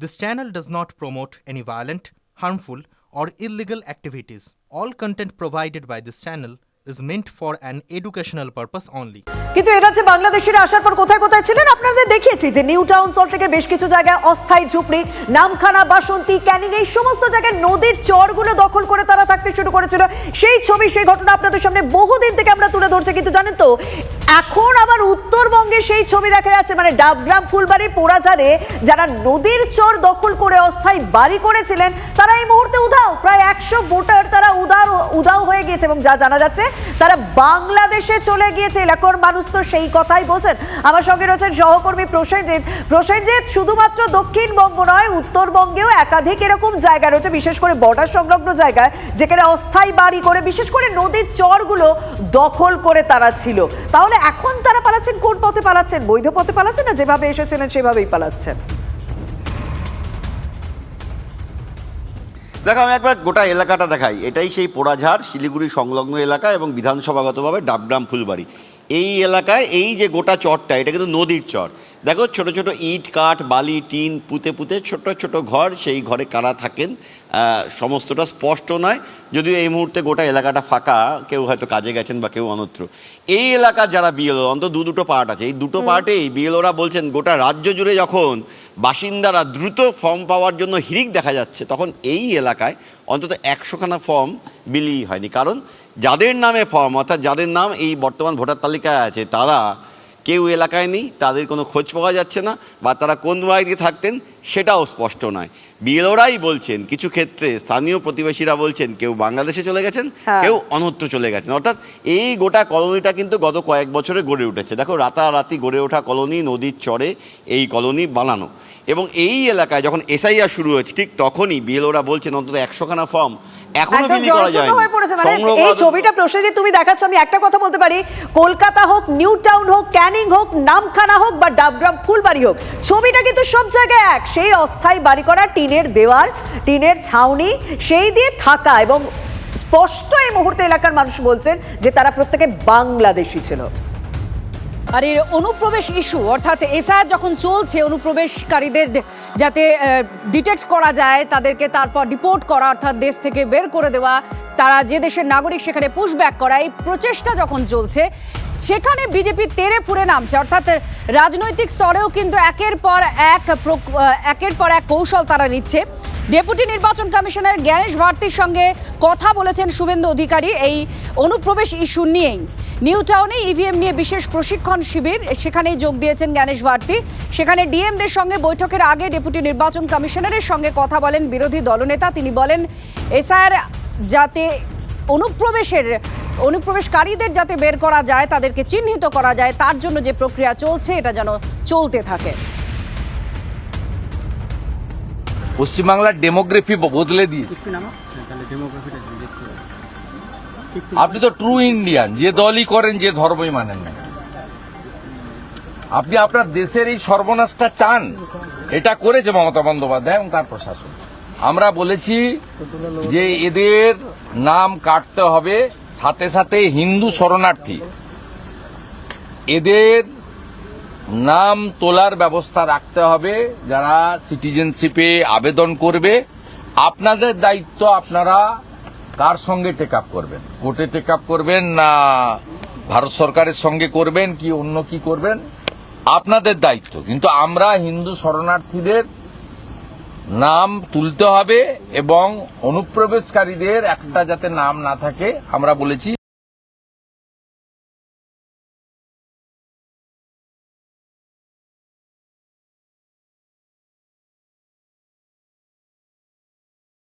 This channel does not promote any violent, harmful, or illegal activities. All content provided by this channel is meant for an educational purpose only. কিন্তু এ রাজ্যে বাংলাদেশিরা আসার পর কোথায় কোথায় ছিলেন আপনাদের দেখিয়েছি যে নিউ টাউন সল্টলেকের বেশ কিছু জায়গায় অস্থায়ী ঝুপড়ি, নামখানা, বাসন্তী, ক্যানিং এই সমস্ত জায়গায় নদীর চরগুলো দখল করে তারা থাকতে শুরু করেছিল। সেই ছবি, সেই ঘটনা আপনাদের সামনে বহুদিন থেকে আমরা তুলে ধরছি। কিন্তু জানেন তো এখন আবার উত্তরবঙ্গে সেই ছবি দেখা যাচ্ছে, মানে ডাবগ্রাম, ফুলবাড়ি, পোড়াঝাড়ে যারা নদীর চর দখল করে অস্থায়ী বাড়ি করেছিলেন তারা এই মুহূর্তে উধাও। প্রায় 100 ভোটার তারা উধাও হয়ে গিয়েছে এবং যা জানা যাচ্ছে তারা বাংলাদেশে চলে গিয়েছে। এলাকার মানুষ তো সেই কথাই বলছেন। আমার সঙ্গে রয়েছেন সহকর্মী প্রসেনজিৎ। প্রসেনজিৎ, শুধুমাত্র দক্ষিণবঙ্গ নয়, উত্তরবঙ্গেও একাধিক এরকম জায়গা রয়েছে, বিশেষ করে বর্ডার সংলগ্ন জায়গায়, যেখানে অস্থায়ী বাড়ি করে বিশেষ করে নদীর চরগুলো দখল করে তারা ছিল। তাহলে এখন তারা পালাচ্ছেন কোন পথে পালাচ্ছেন? বৈধ পথে পালাচ্ছেন না যেভাবে এসেছিলেন সেভাবেই পালাচ্ছেন? দেখো, আমি একবার গোটা এলাকাটা দেখাই। এটাই সেই পোড়াঝাড়, শিলিগুড়ি সংলগ্ন এলাকা এবং বিধানসভাগতভাবে ডাবগ্রাম, ফুলবাড়ি এই এলাকায় এই যে গোটা চরটা, এটা কিন্তু নদীর চর। দেখো, ছোট ছোট ইট, কাঠ, বালি, টিন পুঁতে পুঁতে ছোট ছোট ঘর। সেই ঘরে কারা থাকেন সমস্তটা স্পষ্ট নয়, যদিও এই মুহূর্তে গোটা এলাকাটা ফাঁকা, কেউ হয়তো কাজে গেছেন বা কেউ অন্যত্র। এই এলাকার যারা বিএলও, অন্তত দুটো পার্ট আছে, এই দুটো পার্টেই বিএলওরা বলছেন গোটা রাজ্য জুড়ে যখন বাসিন্দারা দ্রুত ফর্ম পাওয়ার জন্য হিড়িক দেখা যাচ্ছে, তখন এই এলাকায় অন্তত 100খানা ফর্ম বিলি হয়নি। কারণ যাদের নামে ফর্ম, অর্থাৎ যাদের নাম এই বর্তমান ভোটার তালিকায় আছে, তারা কেউ এলাকায় নেই, তাদের কোনো খোঁজ পাওয়া যাচ্ছে না, বা তারা কোন বাড়িতে থাকতেন সেটাও স্পষ্ট নয়। বিএলওরাই বলছেন, কিছু ক্ষেত্রে স্থানীয় প্রতিবেশীরা বলছেন কেউ বাংলাদেশে চলে গেছেন, কেউ অন্যত্র চলে গেছেন। অর্থাৎ এই গোটা কলোনিটা কিন্তু গত কয়েক বছরে গড়ে উঠেছে। দেখো, রাতারাতি গড়ে ওঠা কলোনি, নদীর চরে এই কলোনি বানানো। এবং এই এলাকায় যখন এসআইআর শুরু হয়েছে, ঠিক তখনই বিএলওরা বলছেন অন্তত 100খানা ফর্ম এখনো বিলি করা যায়নি। এই ছবিটা প্রসেনজিৎ তুমি দেখাচ্ছ, আমি একটা কথা বলতে পারি, কলকাতা হোক, নিউ টাউন হোক, ক্যানিং হোক, নামখানা হোক বা ডাবগ্রাম, ফুলবাড়ি হোক, ছবিটা কিন্তু সব জায়গায় এক। সেই অস্থায়ী বাড়ি করা, টিনের দেওয়াল, টিনের ছাউনি, সেই দিয়ে থাকা, এবং স্পষ্ট এই মুহূর্তে এলাকার মানুষ বলছেন যে তারা প্রত্যেকে বাংলাদেশি ছিল। আর এর অনুপ্রবেশ ইস্যু, অর্থাৎ এসআইআর যখন চলছে, অনুপ্রবেশকারীদের যাতে ডিটেক্ট করা যায়, তাদেরকে তারপর ডিপোর্ট করা, অর্থাৎ দেশ থেকে বের করে দেওয়া, তারা যে দেশের নাগরিক সেখানে পুশব্যাক করা, এই প্রচেষ্টা যখন চলছে, সেখানে বিজেপি তেড়ে ফুঁড়ে নামছে। অর্থাৎ রাজনৈতিক স্তরেও কিন্তু একের পর এক কৌশল তারা নিচ্ছে। ডেপুটি নির্বাচন কমিশনার জ্ঞানেশ ভারতীর সঙ্গে কথা বলেছেন শুভেন্দু অধিকারী এই অনুপ্রবেশ ইস্যু নিয়েই। নিউ টাউনে ইভিএম নিয়ে বিশেষ প্রশিক্ষণ শিবির, সেখানেই যোগ দিয়েছেন জ্ঞানেশ ভারতী। সেখানে ডিএমদের সঙ্গে বৈঠকের আগে ডেপুটি নির্বাচন কমিশনারের সঙ্গে কথা বলেন বিরোধী দলনেতা। তিনি বলেন এসআইআর যাতে অনুপ্রবেশকারীদের যাতে বের করা যায়, তাদেরকে চিহ্নিত করা যায়, তার জন্য যে প্রক্রিয়া চলছে এটা যেন চলতে থাকে। পশ্চিমবাংলার ডেমোগ্রাফি বদলে দিয়েছে। আপনি তো ট্রু ইন্ডিয়ান, যে দলই করেন, যে ধর্মই মানেন না, আপনি আপনার দেশের এই সর্বনাশটা চান। এটা করেছে মমতা বন্দ্যোপাধ্যায় এবং তার প্রশাসন। আমরা বলেছি যে এদের নাম কাটতে হবে, সাথে সাথে হিন্দু শরণার্থী এদের নাম তোলার ব্যবস্থা রাখতে হবে। যারা সিটিজেনশিপে আবেদন করবে, আপনাদের দায়িত্ব, আপনারা কার সঙ্গে টেক আপ করবেন, কোর্টে টেক আপ করবেন না ভারত সরকারের সঙ্গে করবেন কি অন্য কি করবেন, আপনাদের দায়িত্ব। কিন্তু আমরা হিন্দু শরণার্থীদের নাম তুলতে হবে এবং অনুপ্রবেশকারীদের একটা যাতে নাম না থাকে আমরা বলেছি।